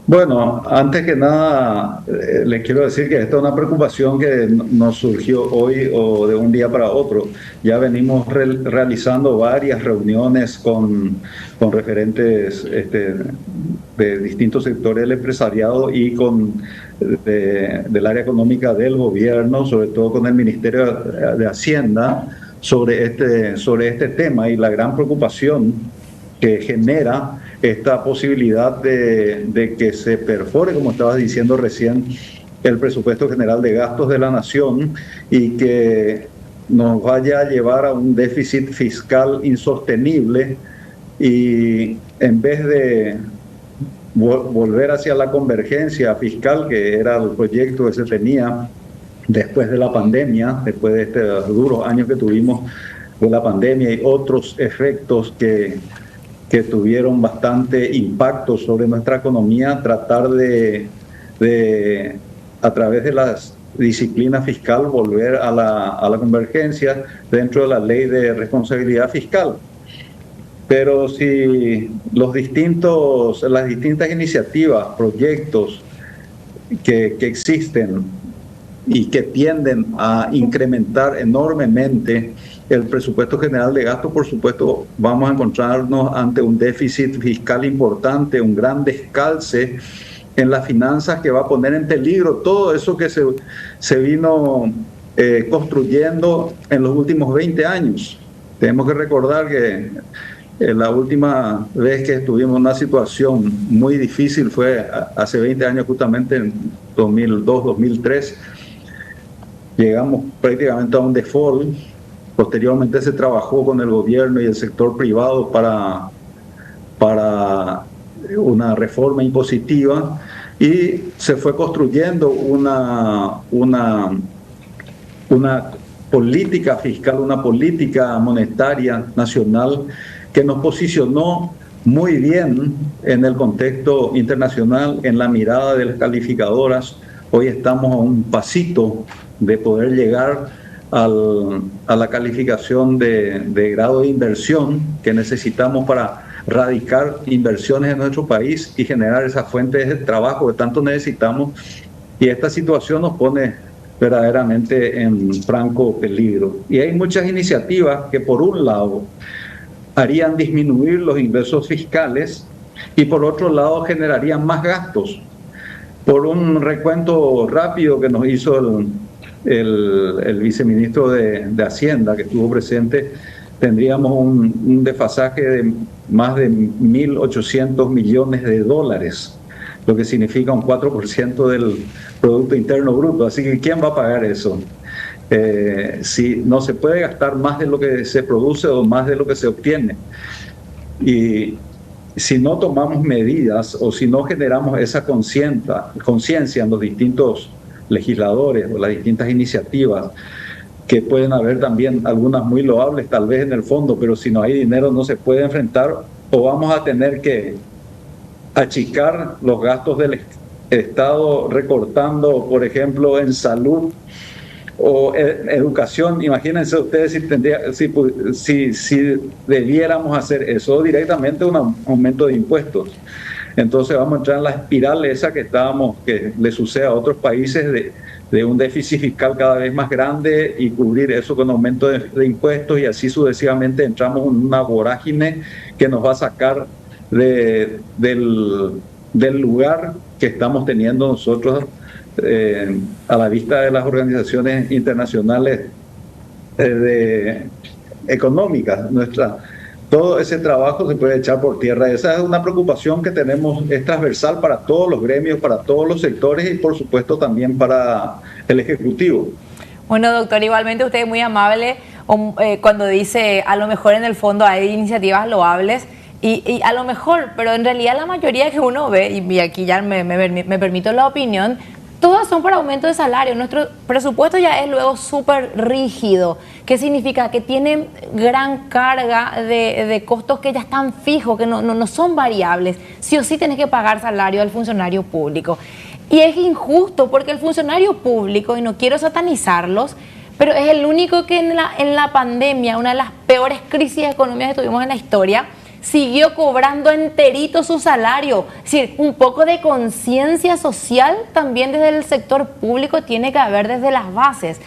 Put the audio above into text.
Bueno, antes que nada, les quiero decir que esta es una preocupación que nos surgió hoy o de un día para otro. Ya venimos realizando varias reuniones con referentes de distintos sectores del empresariado y del área económica del gobierno, sobre todo con el Ministerio de Hacienda, sobre este tema y la gran preocupación que genera esta posibilidad de que se perfore, como estabas diciendo recién, el presupuesto general de gastos de la nación y que nos vaya a llevar a un déficit fiscal insostenible y en vez de volver hacia la convergencia fiscal, que era el proyecto que se tenía después de la pandemia, después de estos duros años que tuvimos de la pandemia y otros efectos que tuvieron bastante impacto sobre nuestra economía, tratar a través de la disciplina fiscal, volver a la convergencia dentro de la ley de responsabilidad fiscal. Pero si las distintas iniciativas, proyectos que existen y que tienden a incrementar enormemente el presupuesto general de gasto, por supuesto, vamos a encontrarnos ante un déficit fiscal importante, un gran descalce en las finanzas que va a poner en peligro todo eso que se vino construyendo en los últimos 20 años. Tenemos que recordar que la última vez que estuvimos en una situación muy difícil fue hace 20 años, justamente en 2002, 2003. Llegamos prácticamente a un default. Posteriormente se trabajó con el gobierno y el sector privado para una reforma impositiva y se fue construyendo una política fiscal, una política monetaria nacional que nos posicionó muy bien en el contexto internacional, en la mirada de las calificadoras. Hoy estamos a un pasito de poder llegar a la calificación de grado de inversión que necesitamos para radicar inversiones en nuestro país y generar esas fuentes de trabajo que tanto necesitamos. Y esta situación nos pone verdaderamente en franco peligro. Y hay muchas iniciativas que, por un lado, harían disminuir los ingresos fiscales y, por otro lado, generarían más gastos. Por un recuento rápido que nos hizo el viceministro de Hacienda, que estuvo presente, tendríamos un desfasaje de más de 1.800 millones de dólares, lo que significa un 4% del Producto Interno Bruto. Así que, ¿quién va a pagar eso? Si no se puede gastar más de lo que se produce o más de lo que se obtiene. Y si no tomamos medidas o si no generamos esa conciencia en los distintos legisladores o las distintas iniciativas, que pueden haber también algunas muy loables tal vez en el fondo, pero si no hay dinero no se puede enfrentar, o vamos a tener que achicar los gastos del Estado recortando, por ejemplo, en salud o educación. Imagínense ustedes si debiéramos hacer eso, directamente un aumento de impuestos. Entonces vamos a entrar en la espiral esa que le sucede a otros países de un déficit fiscal cada vez más grande y cubrir eso con aumento de impuestos, y así sucesivamente entramos en una vorágine que nos va a sacar del lugar que estamos teniendo nosotros a la vista de las organizaciones internacionales económicas. Todo ese trabajo se puede echar por tierra. Esa es una preocupación que tenemos, es transversal para todos los gremios, para todos los sectores y por supuesto también para el Ejecutivo. Bueno, doctor, igualmente usted es muy amable cuando dice a lo mejor en el fondo hay iniciativas loables y a lo mejor, pero en realidad la mayoría que uno ve, y aquí ya me permito la opinión, todas son para aumento de salario. Nuestro presupuesto ya es luego súper rígido. ¿Qué significa? Que tiene gran carga de costos que ya están fijos, que no son variables. Sí o sí tenés que pagar salario al funcionario público. Y es injusto porque el funcionario público, y no quiero satanizarlos, pero es el único que en la pandemia, una de las peores crisis económicas que tuvimos en la historia, siguió cobrando enterito su salario. Es decir, un poco de conciencia social también desde el sector público tiene que haber desde las bases.